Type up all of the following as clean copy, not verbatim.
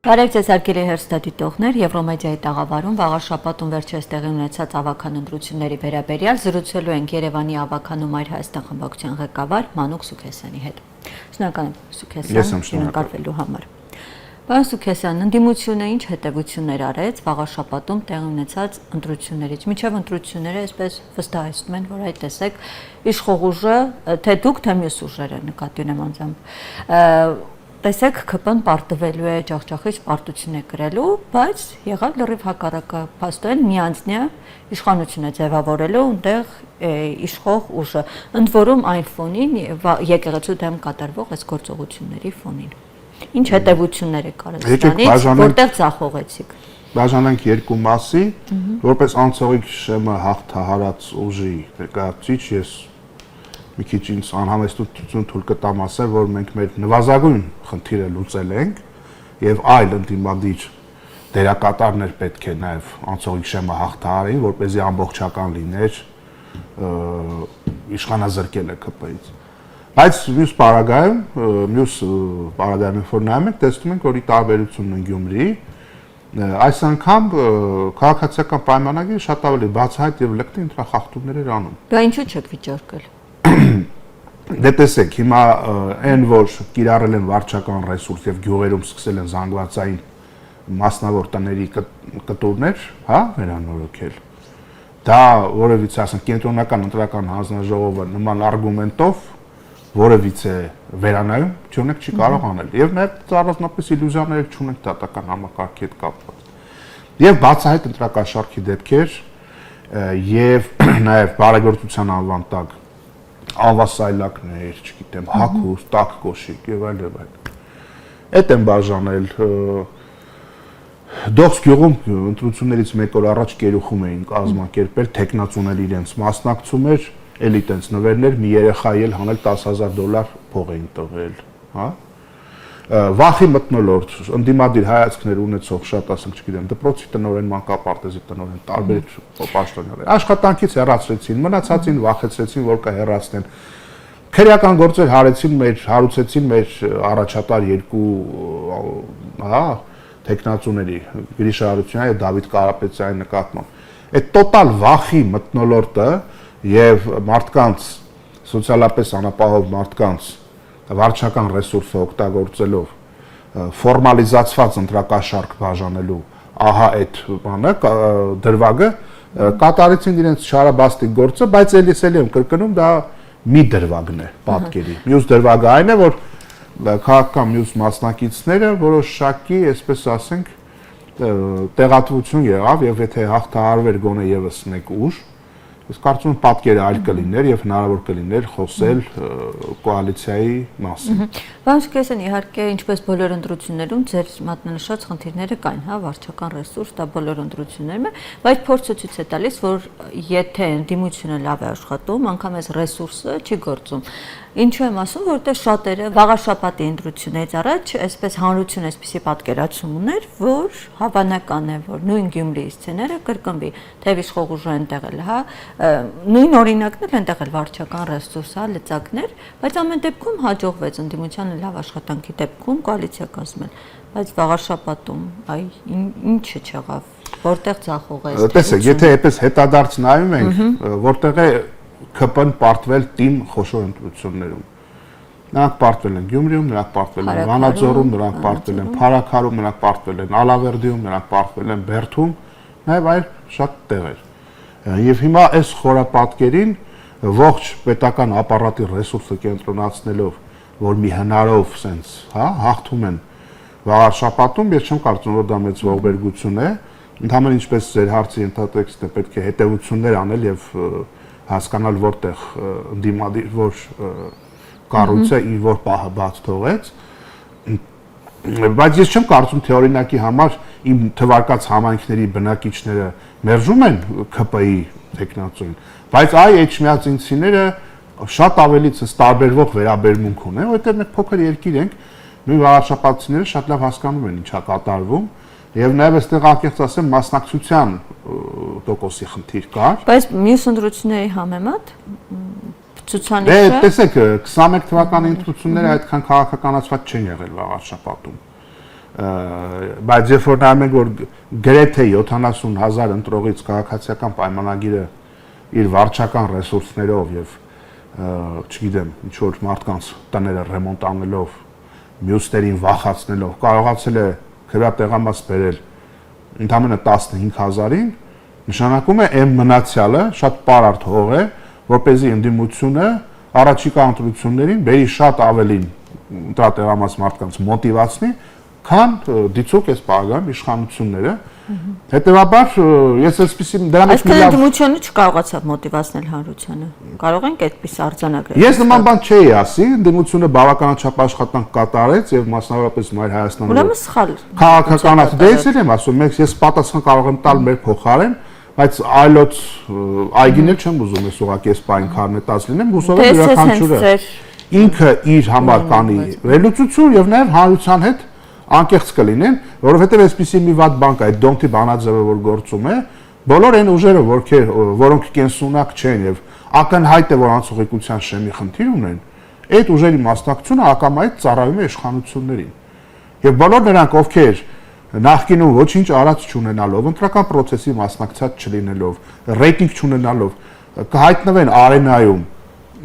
Բարև ձեզ հարգելի հեռուստադիտողներ, Եվրոմեդիայի տաղավարում վաղ շաբաթում վերջերս տեղի ունեցած ավագան ընտրությունների վերաբերյալ զրուցելու ենք Երևանի ավագան ու Մայր Հայաստան խմբակցության ղեկավար Մանուկ Սուքեսյանի հետ։ Շնորհակալ եմ Սուքեսյան շնորհակալվելու համար։ Պարոն Սուքեսյան, ընդդիմությունը ինչ հետևություններ արեց վաղ շաբաթում տեղի ունեցած ընտրություններից։ Մինչև ընտրությունները այսպես վստահեցնում են, որ այդ տեսեք իշխող ուժը, թե դուք, թե մյուս ուժերը նկատի ունեմ անձամբ տեսեք ԿՊ-ն պարտվելու է ջախջախիչ պարտություն է կրելու, բայց եղավ լրիվ հակառակը, փաստորեն միանձնյա իշխանություն է ձևավորելու այնտեղ իշխող ուժը, ընդ որում այն ֆոնին եկեղեցու դեմ կատարվող այս գործողությունների ֆոնին։ Ինչ հետևություններ է կարծես որտեղ ձախողեցիք։ Բաժանենք երկու մասի, որպես անցողիկ շեմը հաղթահարած ուժի ներկայացուցիչ ես մի քիչ ինձ անհամեստություն թույլ կտամ ասել, որ մենք մեր նվազագույն խնդիրը լուծել ենք եւ այլ ընդդիմադիր դերակատարներ պետք է նաեւ անցողիկ շեմը հաղթահարեին, որպեսզի ամբողջական լիներ իշխանազրկելը ԿՊ-ից։ Բայց մյուս պարագայում որ նայում ենք, տեսնում ենք, որ ի տարբերություն Գյումրիի այս անգամ քաղաքացիական պայմանագիրը շատ ավելի բացահայտ եւ լկտի ընտրախախտումներ էր անում։ Դա ինչու՞ չեք վիճարկել։ Դե տեսեք, հիմա այն որ կիրառել են վարչական ռեսուրս եւ գյուղերում սկսել են զանգվածային մասնավոր տների կտուրներ, հա, վերանորոգել։ Դա որևիցե, ասենք, կենտրոնական ընտրական հանձնաժողովը նման արգումենտով որևիցե վերանայում չունեք չի կարող անել։ Եվ նաեւ առանձնապես իլյուզիաներ չունենք դատական համակարգի հետ կապված։ Եվ բացահայտ ընտրակաշառքի դեպքեր եւ նաեւ բարեգործության անվան տակ ավասայլակներ, չգիտեմ, հագուստ, տաք կոշիկ եւ այլ եւ այլ։ Այդ են բաժանել Դողս գյուղում ընտրություններից մեկ օր առաջ կերուխում էին կազմակերպել, տեխնացուներ իրենց մասնակցում էր, էլի տենց նվերներ, մի երեխայի էլ հանել $10,000 փող էին տվել, հա։ Վախի մթնոլորտ, ընդդիմադիր հայացքներ ունեցող շատ, ասենք, չգիտեմ, դպրոցի տնօրեն, մանկապարտեզի տնօրեն, տարբեր պաշտոնյաներ աշխատանքից հեռացրեցին, մնացածին վախեցրեցին, որ կհեռացնեն։ Քրեական գործեր հարուցեցին մեր առաջատար երկու, հա, տեխնացուների Գրիշա Արությունյանի եւ Դավիթ Կարապետյանի նկատմամբ։ Այդ տոտալ վախի մթնոլորտը եւ մարդկանց սոցիալապես անապահով մարդկանց վարչական ռեսուրսը օգտագործելով ֆորմալիզացված ընտրակաշառք բաժանելու ահա այդ բանը դրվագը կատարեցին իրենց շարաբաստիկ գործը, բայց էլիս եմ կրկնում դա մի դրվագն է պատկերի։ Մյուս դրվագը այն է, որ քաղաքական մյուս մասնակիցները որոշակի, այսպես ասենք, տեղատվություն եղավ եւ եթե հաղթահարվեր գոնե եւս մեկ ուժ, ես կարծում եմ պատկերը այլ կլիներ եւ հնարավոր կլիներ խոսել կոալիցիայի մասին։ Պարոն Սուքեսյան, իհարկե, ինչպես բոլոր ընտրություններում ձեր մատնանշած խնդիրները կային, հա, վարչական ռեսուրս, դա բոլոր ընտրություններում է, բայց փորձը ցույց է տալիս, որ եթե ընդդիմությունը լավ է աշխատում, անգամ այս ռեսուրսը չի գործում։ Ինչու եմ ասում, որտեղ շատերը վաղաշաբաթի ընտրությունից առաջ այսպես հանրություն այսպիսի պատկերացում ուներ, որ հավանական է, որ նույն Գյումրիի սցենարը կրկնվի, թեև իշխող ուժը այնտեղ էլ, հա, նույն օրինակն էլ այնտեղ էլ վարչական ռեսուրս, հա, լծակներ, բայց ամեն դեպքում հաջողվեց ընդդիմությանը լավ աշխատանքի դեպքում կոալիցիա կազմել, բայց վաղաշաբաթում այ ինչը չեղավ, որտեղ ձախողեց։ Տեսեք, եթե այդպես հետադարձ նայում ենք, որտեղ է ԿՊ-ն պարտվել տիմ խոշոր ընտրություններում։ Նրանք պարտվել են Գյումրիում, նրանք պարտվել են Վանաձորում, նրանք պարտվել են Փարաքարում, նրանք պարտվել են Ալավերդիում, նրանք պարտվել են Բերդում, նաև այլ շատ տեղեր։ Եվ հիմա այս խորապատկերին ողջ պետական ապարատի ռեսուրսը կենտրոնացնելով, որ մի հնարով սենց, հա, հաղթում են վաղաշաբաթում, ես չեմ կարծում, որ դա մեծ ողբերգություն է, ընդհանրապես ինչպես ձեր հարցի ենթատեքստը պետք է հետևություններ անել եւ հասկանալ որտեղ ընդդիմադիր որ կառույցը իր որ պահը բաց թողեց, բայց ես չեմ կարծում թե օրինակի համար իմ թվարկած համայնքների բնակիչները մերժում են ԿՊ-ի տեխնացուին, բայց այ էջմիածինցիները շատ ավելի տարբերվող վերաբերմունք ունեն, որովհետեւ մենք փոքր երկիր ենք, նույն վարչապետությունները շատ լավ հասկանում են ինչա կատարվում եւ նաեւ այստեղ անկեղծ ասեմ մասնակցության տոկոսի խնդիր կար։ Բայց մյուս ընտրությունների համեմատ ցուցանիշը տեսեք 21 թվականի ընտրությունները այդքան քաղաքականացված չեն եղել վաղաշաբաթում։ բայց երբ որ նայում ենք որ գրեթե 70,000 ընտրողից քաղաքացիական պայմանագիրը իր վարչական ռեսուրսներով եւ չգիտեմ ինչ որ մարդկանց տները ռեմոնտ անելով մյուսներին վախացնելով կարողացել է քրատեղամաս բերել ընդամենը 15,000-ին նշանակում է այն մնացյալը շատ պարարտ հող է որպեսզի ընդդիմությունը առաջիկա ընտրություններին բերի շատ ավելին ընտրատեղամաս մարդկանց մոտիվացնի քան դիցուկ էս բաղան իշխանությունները հետեւաբար ես այսպեսի դրանից մի լավ ընդդիմությունը չկարողացավ մոտիվացնել հանրությանը կարող ենք այդպես արձանագրել ես նման բան չէի ասի ընդդիմությունը բավականաչափ աշխատանք կատարեց եւ մասնավորապես Մայր Հայաստանում ուրեմն սխալ քաղաքականացի դες եմ ասում ես պատասխան կարող եմ տալ մեր փոխարեն բայց այլոց այգինել չեմ ուզում ես ուղղակի այս բան քարնետած լինեմ հուսով եմ յուրաքանչյուրը ինքը իր համար կանի վերլուծություն եւ նաեւ հանրության հետ անկեղծ կլինեն, որովհետև այսպեսի մի վատ բան կա, այդ դոնթի բանաձևը որ գործում է, բոլոր այն ուժերը, որոնք կենսունակ չեն եւ ակնհայտ է որ անցողիկության շեմի խնդիր ունեն, այդ ուժերի մասնակցությունը ակամայից ծառայում է իշխանություններին։ Եվ բոլոր նրանք, ովքեր նախկինում ոչինչ արած չունենալով, ընտրական process-ի մասնակցած չլինելով, ռեյտինգ չունենալով, կհայտնվեն արենայում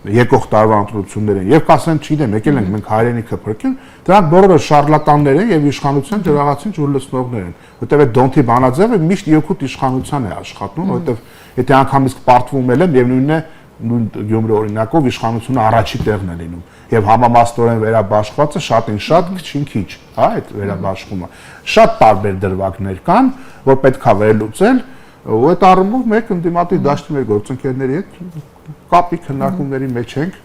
եկող տարվա ընտրություններին եւ կասեն, չգիտեմ, եկել ենք մենք հայրենիքը փրկել, դրանք բոլորը շարլատաններ են եւ իշխանության ջրաղացին ջուր լցնողներ են, որտեղ այդ դոնթի բանաձևը միշտ երկուտ իշխանության է աշխատում, որտեղ եթե անգամ իսկ պարտվում եմ եւ նույնն է նույն Գյումրի օրինակով իշխանությունը առաջի տեղն է լինում եւ համամասնորեն վերաբաշխվածը շատին շատ քիչին քիչ, հա, այդ վերաբաշխումը շատ տարբեր դրվագներ կան, որ պետքա վերլուծել ու այդ առումով մեկ ընդդիմադիր դաշտի մեր գործընկերների հետ կապի քննարկումների մեջ ենք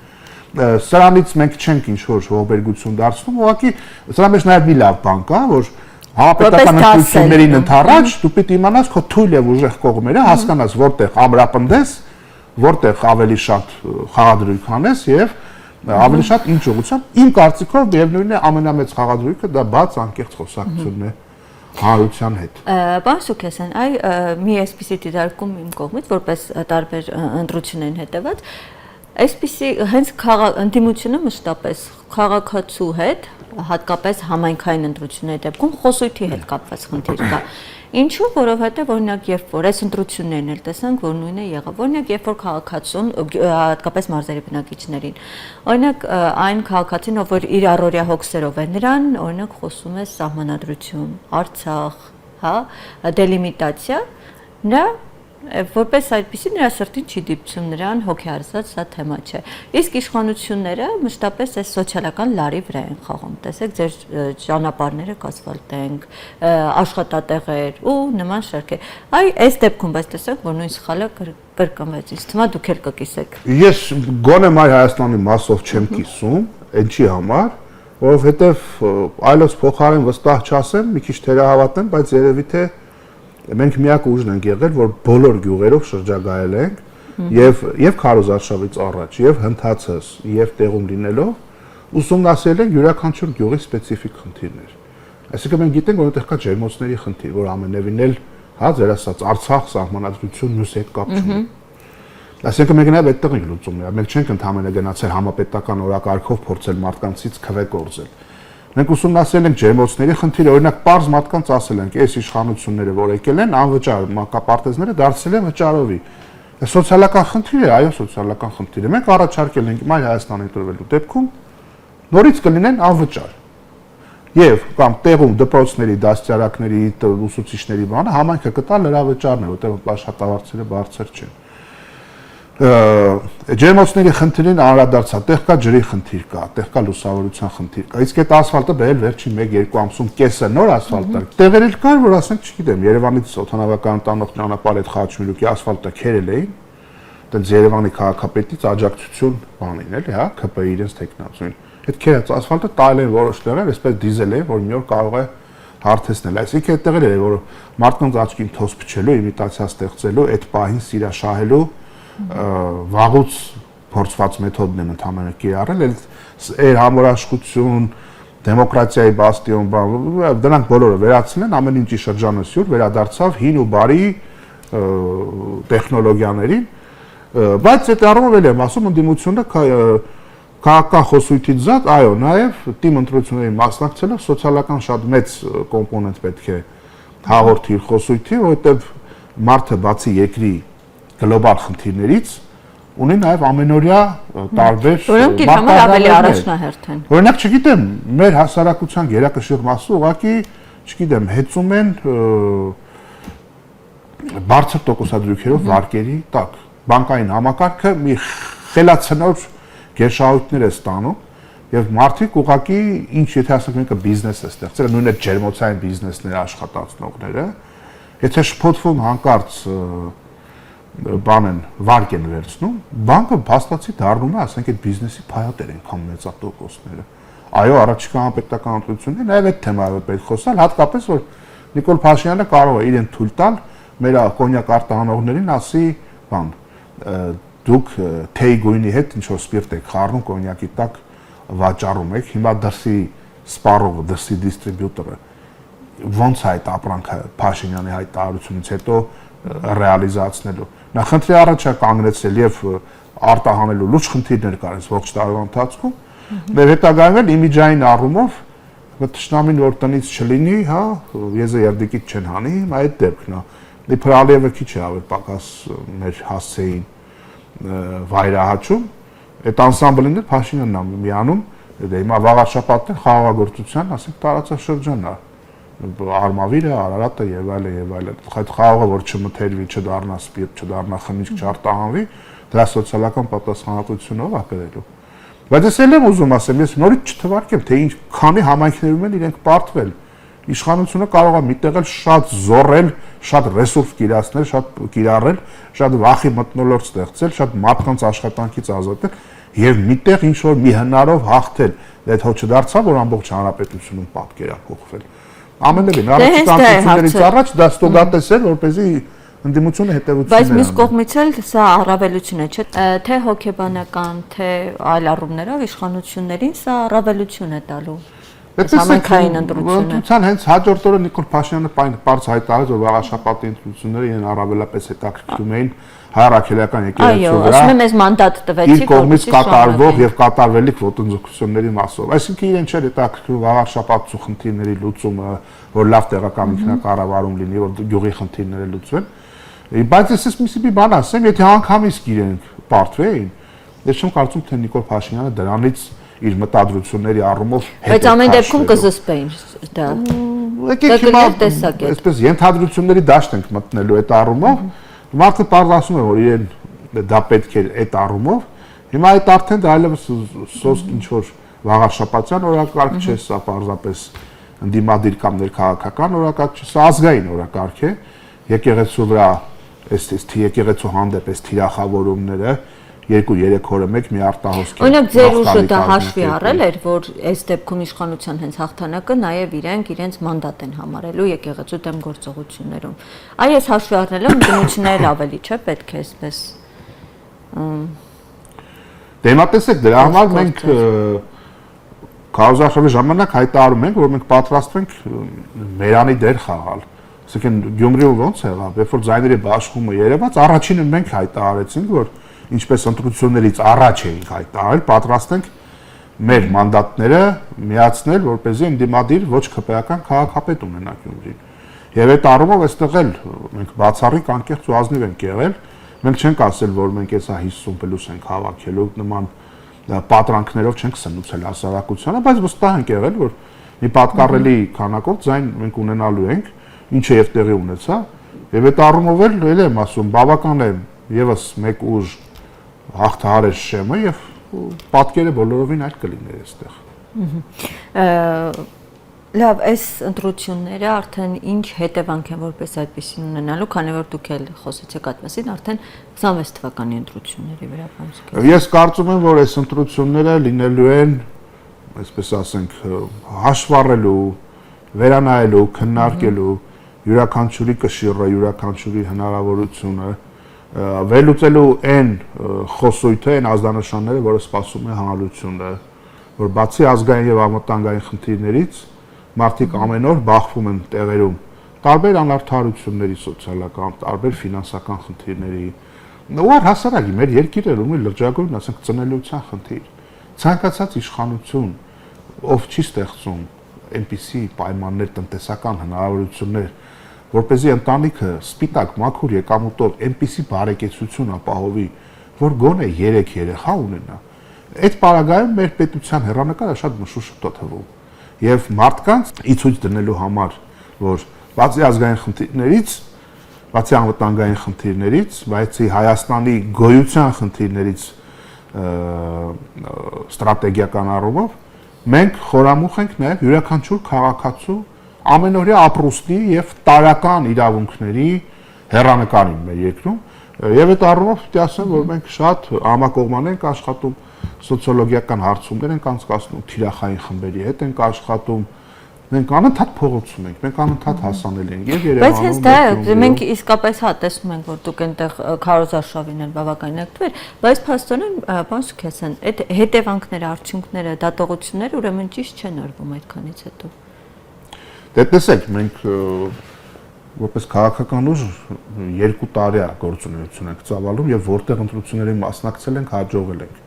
սրանից մենք չենք ինչ որ ողբերգություն դարձնում ուղղակի սրա մեջ նաև մի լավ բան կա որ համապետական ընտրություններին ընդառաջ դու պիտի իմանաս քո թույլ եւ ուժեղ կողմերը հասկանաս որտեղ ամրապնդես որտեղ ավելի շատ խաղադրույք անես եւ ավելի շատ ինչ ուղղությամբ իմ կարծիքով եւ նույնն է ամենամեծ խաղադրույքը դա բաց անկեղծ խոսակցությունն է հանրության հետ։ Պարոն Սուքեսյան, մի այսպիսի դիտարկում իմ կողմից, որպես տարբեր ընտրություններին հետևած, այսպիսի հենց ընդդիմությունը մշտապես քաղաքացու հետ, հատկապես համայնքային ընտրությունների դեպքում խոսույթի հետ կապված խնդիր կա։ Ինչու, որովհետև օրինակ երբ որ այս ընտրություններն էլ տեսանք, որ նույնը եղավ, օրինակ երբ որ քաղաքացուն, հատկապես մարզերի բնակիչներին, օրինակ այն քաղաքացին, ով որ իր առօրյա հոգսերով է նրան, օրինակ խոսում է սահմանադրություն, Արցախ, հա, դելիմիտացիա, նա որպես այդպեսի նրա սրտին չի դիպչում նրան հոգեարզած սա թեմա չէ։ Իսկ իշխանությունները մշտապես այս սոցիալական լարի վրա են խաղում։ Տեսեք, ձեր ճանապարհները կասֆալտենք, աշխատատեղեր ու նման շարքեր։ Այ այս դեպքում բայց տեսեք, որ նույն սխալը կրկնվեց։ Ինձ թվում է դուք էլ կկիսեք։ Ես գոնե Մայր Հայաստանի մասով չեմ կիսում, ինչի համար, որովհետև այլոց փոխարեն վստահ չասեմ, մի քիչ թերահավատեմ, բայց երևի թե մենք միակ ուժն ենք եղել, որ բոլոր գյուղերով շրջագայել ենք եւ քարոզարշավից առաջ, եւ հնդածս, եւ տեղում լինելով ուսումնասիրել ենք յուրաքանչյուր գյուղի սպეციფიկ խնդիրներ։ Այսինքն մենք գիտենք, որ այդտեղ կա ջերմոցների խնդիր, որ ամենևին էլ, հա, ձեր ասած Արցախ սահմանադրություն մյուս հետ կապ չունի։ Այսինքն մենք նաեւ այդտեղ ենք լուծում, մենք չենք ընդհանրապես գնացել համապետական օրակարգով փորձել մարդկանցից քվե կորզել։ Մենք ուսումնասիրել ենք ջերմոցների խնդիրը, օրինակ պարզ մարդկանց ասել ենք, այս իշխանությունները, որ եկել են, անվճար մանկապարտեզները դարձել են վճարովի։ Սոցիալական խնդիր է, այո, սոցիալական խնդիր է։ Մենք առաջարկել ենք Մայր Հայաստանի ընտրվելու դեպքում նորից կլինեն անվճար։ Եվ կամ տեղում դպրոցների, դաստիարակների, ուսուցիչների բանը համայնքը կտա լրավճարներ, որտեղ աշխատավարձերը բարձր չեն։ Ջերմոցների խնդիրին անդրադարձա, տեղ կա ջրի խնդիր կա, տեղ կա լուսավորության խնդիր կա։ Իսկ այդ ասֆալտը բերել վերջին 1-2 ամսում կեսը նոր ասֆալտ է։ Տեղեր էլ կար, որ ասենք, չգիտեմ, Երևանից օդանավական տանող ճանապարհ այդ Խաչմիրուկի ասֆալտը քերել էին։ Դենց Երևանի քաղաքապետից աջակցություն բանին էլի, հա, ԿՊ-ի իրենց տեխնացուին։ Այդ քերած ասֆալտը տալ են որոշ տեղեր, այսպես դիզել է, որ մի օր կարող է հարթեցնել։ Այսինքն այդ տեղերը, որ մարդկանց աչքին թոս փչելու, իմիտացիա ստեղծելու, այդ պահին սիրաշահելու վաղուց փորձված մեթոդն են ընդհանրապես կիրառել, այդ համորաշխություն, դեմոկրատիայի բաստիոն, դրանք բոլորը վերացնեն, ամեն ինչի շրջանը սյուր վերադարձավ հին ու բարի տեխնոլոգիաներին, բայց այդ առումով էլ եմ ասում, ընդդիմությունը քաղաքական խոսույթից զատ, այո, նաև թիմ ընտրությունների մասնակցելով սոցիալական շատ մեծ կոմպոնենտ պետք է հաղորդի իր խոսույթի, որովհետև մարդը բացի երկրի գլոբալ խնդիրներից ունի նաև ամենօրյա տարբեր որոնք իր համար ավելի առաջնահերթ են։ Օրինակ, չգիտեմ, մեր հասարակության գերակշիռ մասը ուղղակի, չգիտեմ, հեծում են բարձր տոկոսադրույքերով վարկերի տակ։ Բանկային համակարգը մի խելացնոր գերշահույթներ է ստանում եւ մարդիկ ուղղակի ինչ եթե ասենք մեկը բիզնես է ստեղծել, նույն այդ ջերմոցային բիզնեսները աշխատացնողները, եթե շփոթվում հանկարծ բան են վարկ են վերցնում, բանկը փաստացի դառնում է, ասենք այդ բիզնեսի փայատեր ենքան մեծատոկոսները։ Այո, առաջիկա անպետական ընտրությունները նաև այդ թեմայով պետք խոսալ, հատկապես որ Նիկոլ Փաշինյանը կարող է իրեն թույլ տալ մեր կոնյակ արտահանողներին ասի, բան, դուք թեյ գույնի հետ ինչ որ սպիրտ եք խառնում կոնյակի տակ վաճառում եք, հիմա դրսի սպառողը, դրսի դիստրիբյուտորը ոնց է այդ ապրանքը Փաշինյանի հայտարարությունից հետո ռեալիզացնելու։ Նա խնդրի առաջ է կանգնեցել եւ արտահանելու լուրջ խնդիրներ կար ողջ տարվա ընթացքում, եւ հետագայում իմիջային առումով թշնամին որ տնից չլինի, հա, եզը երդիկից չեն հանի, հիմա այդ դեպքն է։ Իբր Ալիևը քիչ է ավել պակաս մեր հասցեին վայրահաչում, այդ անսամբլին էլ Փաշինյանն է միանում, դե հիմա վաղաշաբաթն խաղաղագործության, ասենք տարածաշրջանն է, Արմավիրը, Արարատը եւ այլն, այդ խաղաղը որ չմթերվի, չդառնա սպիրտ, չդառնա խմիչք, չարտահանվի, դրա սոցիալական պատասխանատվությունով է կրելու։ Բայց ես էլ եմ ուզում ասեմ, ես նորից չթվարկեմ, թե ինչ քանի համայնքներում են իրենք պարտվել։ Իշխանությունը կարող է միտեղ էլ շատ զորել, շատ ռեսուրս կիրացնել, շատ կիրառել, շատ վախի մթնոլորտ ստեղծել, շատ մարդկանց աշխատանքից ազատել եւ միտեղ ինչ որ մի հնարով հաղթել։ Այդ հո չդարձավ, որ ամբողջ հանրապետությունում պատկեր է փոխվել։ Ամենևին առաջիկա առաջ դա ստուգատես էր, որպեսզի ընդդիմությունը հետևություն Բայց մյուս կողմից էլ սա առավելություն է, չէ՞, թե հոգեբանական, թե այլ առումներով իշխանություններին սա առավելություն է տալու։ Համայնքային ընտրությունները հենց հաջորդ օրը Նիկոլ Փաշինյանը պարզ հայտարարեց, որ վաղաշաբաթի ընտրությունները իրեն առավելապես հետաքրքրում էին հայ-առաքելական եկեղեցու վրա։ Այո, ասում եմ, ես մանդատ տվեցի, իր կողմից կատարվող եւ կատարվելիք ոտնձգությունների մասով։ Այսինքն իրեն չէր հետաքրքրում վաղաշաբաթու խնդիրների լուծումը, որ լավ տեղական ինքնակառավարում լինի, որ գյուղի խնդիրները լուծվեն։ Բայց ես մի բան ասեմ, եթե անգամից իրենք պարտվեին, ես չեմ կարծում, թե Նիկոլ Փաշինյանը դրանից իր մտադրությունների առումով Բայց ամեն դեպքում կզսպեին դա։ Եկեք հիմա այսպես ենթադրությունների դաշտ ենք մտնելու այդ առումով, մարդը պարզ ասում է, որ իրեն դա պետք է այդ առումով, հիմա այդ արդեն դա այլևս սոսկ ինչ որ վաղաշաբաթյան օրակարգ չէ, սա պարզապես ընդդիմադիր կամ ներքաղաքական օրակարգ չէ, սա ազգային օրակարգ է, եկեղեցու վրա այս եկեղեցու հանդեպ այս թիրախավորումները 2-3 օրը մեկ մի արտահոսքի։ Օրինակ ձեր ուժը դա հաշվի առել էր, որ այս դեպքում իշխանության հենց հաղթանակը նաև իրենց մանդատ են համարելու եկեղեցու դեմ գործողություններում։ Այ ես հաշվի առնել եմ, ընդդիմությունները ավելի չէ, պետք է այսպես։ Դե հիմա տեսեք, դրա համար մենք քարոզարշավի ժամանակ հայտարարում ենք, որ մենք պատրաստ ենք Մերանի դեր խաղալ։ Այսինքն Գյումրիում ոնց եղավ, երբ որ ձայների բաշխումը երևաց, առաջինը մենք հայտարարեցինք, որ ինչպես ընտրություններից առաջ էինք հայտարարել, պատրաստ ենք մեր մանդատները միացնել, որպեսզի ընդդիմադիր ոչ քպեական քաղաքապետ ունենանք Գյումրին։ Եվ այդ առումով այստեղ էլ մենք բացառիկ անկեղծ ու ազնիվ ենք եղել, մենք չենք ասել, որ մենք հեսա 50+ ենք հավաքելու, նման պատրանքներով չենք սնուցել հասարակությանը, բայց վստահ ենք եղել, որ մի պատկառելի քանակով ձայն մենք ունենալու ենք, ինչը եւ տեղի ունեցա, եւ այդ առումով էլ եմ ասում, բավական է եւս մեկ ուժ հաղթահարել շեմը եւ պատկերը բոլորովին այլ կլիներ այստեղ։ Լավ, այս ընտրությունները արդեն ինչ հետևանք են որպես այդպեսին ունենալու, քանի որ դուք էլ խոսեցիք այդ մասին, արդեն 26 թվականի ընտրությունների վերաբերյալ։ Ես կարծում եմ, որ այս ընտրությունները լինելու են, այսպես ասենք, հաշվառելու, վերանայելու, քննարկելու յուրաքանչյուրի կշիռը, յուրաքանչյուրի հնարավորությունը վերլուծելու այն խոսույթը, այն ազդանշանները, որը սպասում է հանրությունը, որ բացի ազգային եւ անվտանգային խնդիրներից մարդիկ ամեն օր բախվում են տեղերում տարբեր անարդարությունների սոցիալական, տարբեր ֆինանսական խնդիրների, ու առհասարակ մեր երկիրը ունի լրջագույն, ասենք, ծնելիության խնդիր։ Ցանկացած իշխանություն, ով չի ստեղծում այնպիսի պայմաններ, տնտեսական հնարավորություններ, որպեսզի ընտանիքը սպիտակ մաքուր եկամուտով այնպիսի բարեկեցություն ապահովի, որ գոնե 3 երեխա ունենա, այդ պարագայում մեր պետության հեռանկարը շատ մշուշոտ է թվում։ Եվ մարդկանց ի ցույց դնելու համար, որ բացի ազգային խնդիրներից, բացի անվտանգային խնդիրներից, բացի Հայաստանի գոյության խնդիրներից ստրատեգիական առումով, մենք խորամուխ ենք նաև յուրաքանչյուր քաղաքացու ամենօրյա ապրուստի եւ տարական իրավունքների հեռանկարին մեր երկրում, եւ այդ առումով պետք է ասեմ, որ մենք շատ համակողման ենք աշխատում, սոցիոլոգիական հարցումներ ենք անցկացնում, թիրախային խմբերի հետ ենք աշխատում, մենք անընդհատ փողոցում ենք, մենք անընդհատ հասանել ենք եւ Երևանում։ Բայց հենց դա է, մենք իսկապես հա տեսնում ենք, որ դուք այնտեղ քարոզարշավին են բավականին ակտիվ, բայց փաստորեն պարոն Սուքեսյան, այդ հետևանքները, արդյունքները, դատողությունները ուրեմն ճիշտ չեն արվում այդքանից հետո։ Դե տեսեք, մենք որպես քաղաքական ուժ 2 տարի է գործունեություն ենք ծավալում եւ որտեղ ընտրությունների մասնակցել ենք, հաջողել ենք։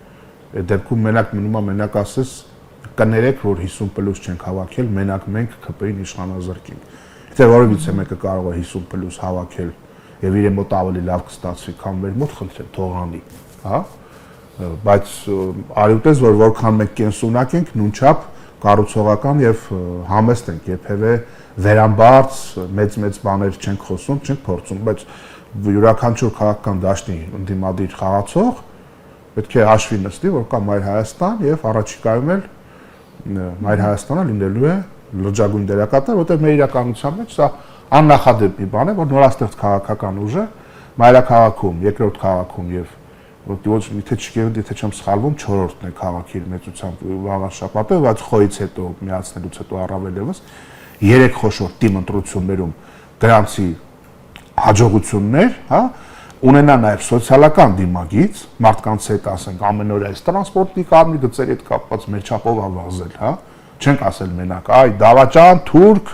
Այդ դեպքում մենակ մնում է մենակ ասես կներեք, որ 50+ չենք հավաքել, մենակ մենք ԿՊ-ին իշխանազրկենք։ Եթե որևիցե մեկը կարող է 50+ հավաքել եւ իր մոտ ավելի լավ կստացվի, քան մեր մոտ, խնդրեմ, թողանի, հա։ Բայց արյուտես, որ որքան մենք կենսունակ ենք, նույնչափ կառուցողական եւ համեստ ենք, երբեւե վերամբարձ մեծ բաներ չենք խոսում, չենք փորձում, բայց յուրաքանչյուր քաղաքական դաշտի ընդդիմադիր խաղացող պետք է հաշվի նստի, որ կա Մայր Հայաստան եւ առաջիկայում էլ Մայր Հայաստանը լինելու է լրջագույն դերակատար, որտեղ մեր իրականության մեջ սա աննախադեպ մի բան է, որ նորաստեղծ քաղաքական ուժը մայրաքաղաքում, երկրորդ քաղաքում եւ ոչ եթե չեմ սխալվում 4-րդն է քաղաքի մեծությամբ վաղաշաբաթը, բայց խոյից հետո միացնելուց հետո առավել եւս 3 խոշոր թիմ ընտրություններում դրանցի հաջողություններ, հա, ունենա նաև սոցիալական դիմագիծ, մարդկանց հետ ասենք ամենօրյա այս տրանսպորտի կարմիր գծերի հետ կապված մեր չափով ավազել, հա, չենք ասել մենակ, այ դավաճան, թուրք,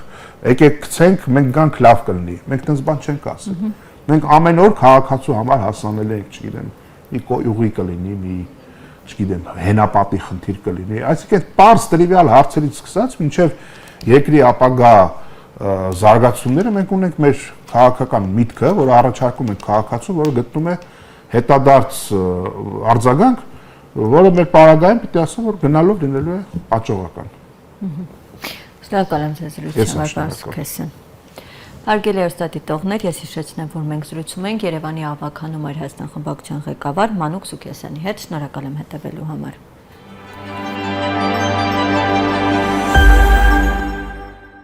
եկեք գցենք, մենք գանք լավ կլինի, մենք տենց բան չենք ասել։ Մենք ամեն օր քաղաքացու համար հասանել ենք, չգիտեմ, մի կոյուղի կլինի, մի, չգիտեմ, հենապատի խնդիր կլինի, այսինքն պարզ տրիվիալ հարցերից սկսած մինչև երկրի ապագա զարգացումները մենք ունենք մեր քաղաքական միտքը, որը առաջարկում ենք քաղաքացու, որը գտնում է հետադարձ արձագանք, որը մեր պարագայում պետք է ասեմ, որ գնալով լինելու է հաջողական։ Շնորհակալ եմ ձեզ զրույցի համար, պարոն Սուքեսյան։ Հարգելի հեռուստադիտողներ, ես հիշեցնեմ, որ մենք զրուցում ենք Երևանի ավագանու Մայր Հայաստան խմբակցության ղեկավար Մանուկ Սուքեսյանի հետ։ Շնորհակալ եմ հետևելու համար։